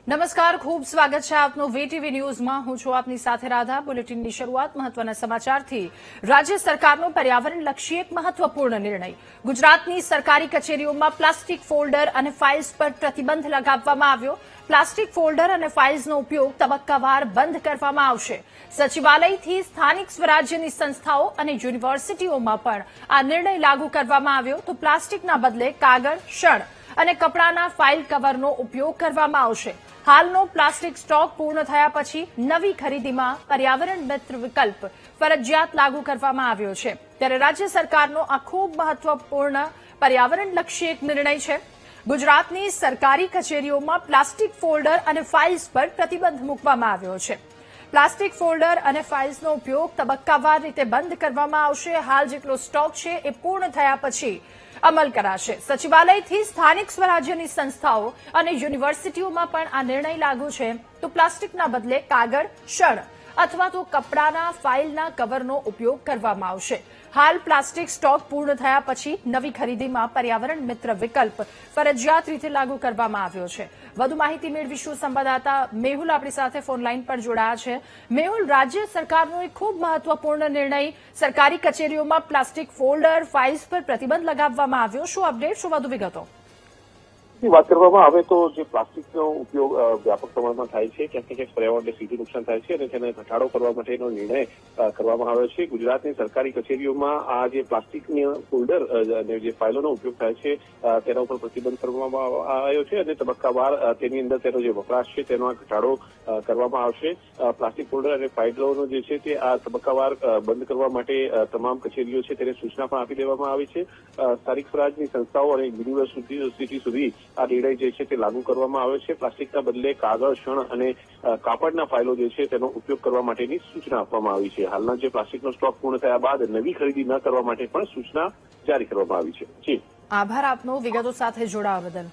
નમસ્કાર, ખૂબ સ્વાગત છે આપનું વીટીવી ન્યૂઝમાં। હું છું આપની સાથે રાધા। બુલેટિનની શરૂઆત મહત્વના સમાચારથી। રાજ્ય સરકારનો પર્યાવરણલક્ષી એક મહત્વપૂર્ણ નિર્ણય। ગુજરાતની સરકારી કચેરીઓમાં પ્લાસ્ટિક ફોલ્ડર અને ફાઇલ્સ પર પ્રતિબંધ લગાવવામાં આવ્યો। પ્લાસ્ટિક ફોલ્ડર અને ફાઇલ્સનો ઉપયોગ તબક્કાવાર બંધ કરવામાં આવશે। સચિવાલયથી સ્થાનિક સ્વરાજ્યની સંસ્થાઓ અને યુનિવર્સિટીઓમાં પણ આ નિર્ણય લાગુ કરવામાં આવ્યો તો પ્લાસ્ટિકના બદલે કાગળ, શણ અને કપડાના ફાઇલ કવરનો ઉપયોગ કરવામાં આવશે। હાલનો પ્લાસ્ટિક સ્ટોક પૂર્ણ થયા પછી નવી ખરીદીમાં પર્યાવરણ મિત્ર વિકલ્પ ફરજિયાત લાગુ કરવામાં આવ્યો છે। ત્યારે રાજ્ય સરકારનો આ ખૂબ મહત્વપૂર્ણ પર્યાવરણલક્ષી એક નિર્ણય છે। ગુજરાતની સરકારી કચેરીઓમાં પ્લાસ્ટિક ફોલ્ડર અને ફાઇલ્સ પર પ્રતિબંધ મૂકવામાં આવ્યો છે। પ્લાસ્ટિક ફોલ્ડર અને ફાઇલ્સનો ઉપયોગ તબક્કાવાર રીતે બંધ કરવામાં આવશે। હાલ જેટલો સ્ટોક છે એ પૂર્ણ થયા પછી અમલ કરાશે। સચિવાલયથી સ્થાનિક સ્વરાજ્યની સંસ્થાઓ અને યુનિવર્સિટીઓમાં પણ આ નિર્ણય લાગુ છે તો પ્લાસ્ટિકના બદલે કાગળ, શણ અથવા તો કપડાના ફાઇલના કવરનો ઉપયોગ કરવામાં આવશે। હાલ પ્લાસ્ટિક સ્ટોક પૂર્ણ થયા પછી નવી ખરીદીમાં પર્યાવરણ મિત્ર વિકલ્પ ફરજિયાત રીતે લાગુ કરવામાં આવ્યો છે। વધુ માહિતી મેળવીશું સંવાદદાતા મેહુલ આપણી સાથે ફોનલાઈન પર જોડાયા છે। મેહુલ, રાજ્ય સરકારનો એક ખૂબ મહત્વપૂર્ણ નિર્ણય, સરકારી કચેરીઓમાં પ્લાસ્ટિક ફોલ્ડર, ફાઇલ્સ પર પ્રતિબંધ લગાવવામાં આવ્યો। શું અપડેટ, શું વધુ વિગતો? વાત કરવામાં આવે તો જે પ્લાસ્ટિકનો ઉપયોગ વ્યાપક પ્રમાણમાં થાય છે, ક્યાંક ને ક્યાંક પર્યાવરણને સીધું નુકસાન થાય છે અને તેને ઘટાડો કરવા માટેનો નિર્ણય કરવામાં આવ્યો છે। ગુજરાતની સરકારી કચેરીઓમાં આ જે પ્લાસ્ટિકની ફોલ્ડર અને જે ફાઇલોનો ઉપયોગ થાય છે તેના ઉપર પ્રતિબંધ કરવામાં આવ્યો છે અને તબક્કાવાર તેની અંદર તેનો જે વપરાશ છે તેનો ઘટાડો કરવામાં આવશે। પ્લાસ્ટિક ફોલ્ડર અને ફાઇલોનો જે છે તે આ તબક્કાવાર બંધ કરવા માટે તમામ કચેરીઓ છે તેને સૂચના પણ આપી દેવામાં આવી છે। સ્થાનિક સ્વરાજની સંસ્થાઓ અને યુનિવર્સિટી સુધી આ નિર્ણય જે છે તે લાગુ કરવામાં આવ્યો છે। પ્લાસ્ટિકના બદલે કાગળ, શણ અને કાપડના ફાઇલો જે છે તેનો ઉપયોગ કરવા માટેની સૂચના આપવામાં આવી છે। હાલના જે પ્લાસ્ટિકનો સ્ટોક પૂર્ણ થયા બાદ નવી ખરીદી ન કરવા માટે પણ સૂચના જારી કરવામાં આવી છે। જી, આભાર આપનો વિગતો સાથે જોડાવા બદલ।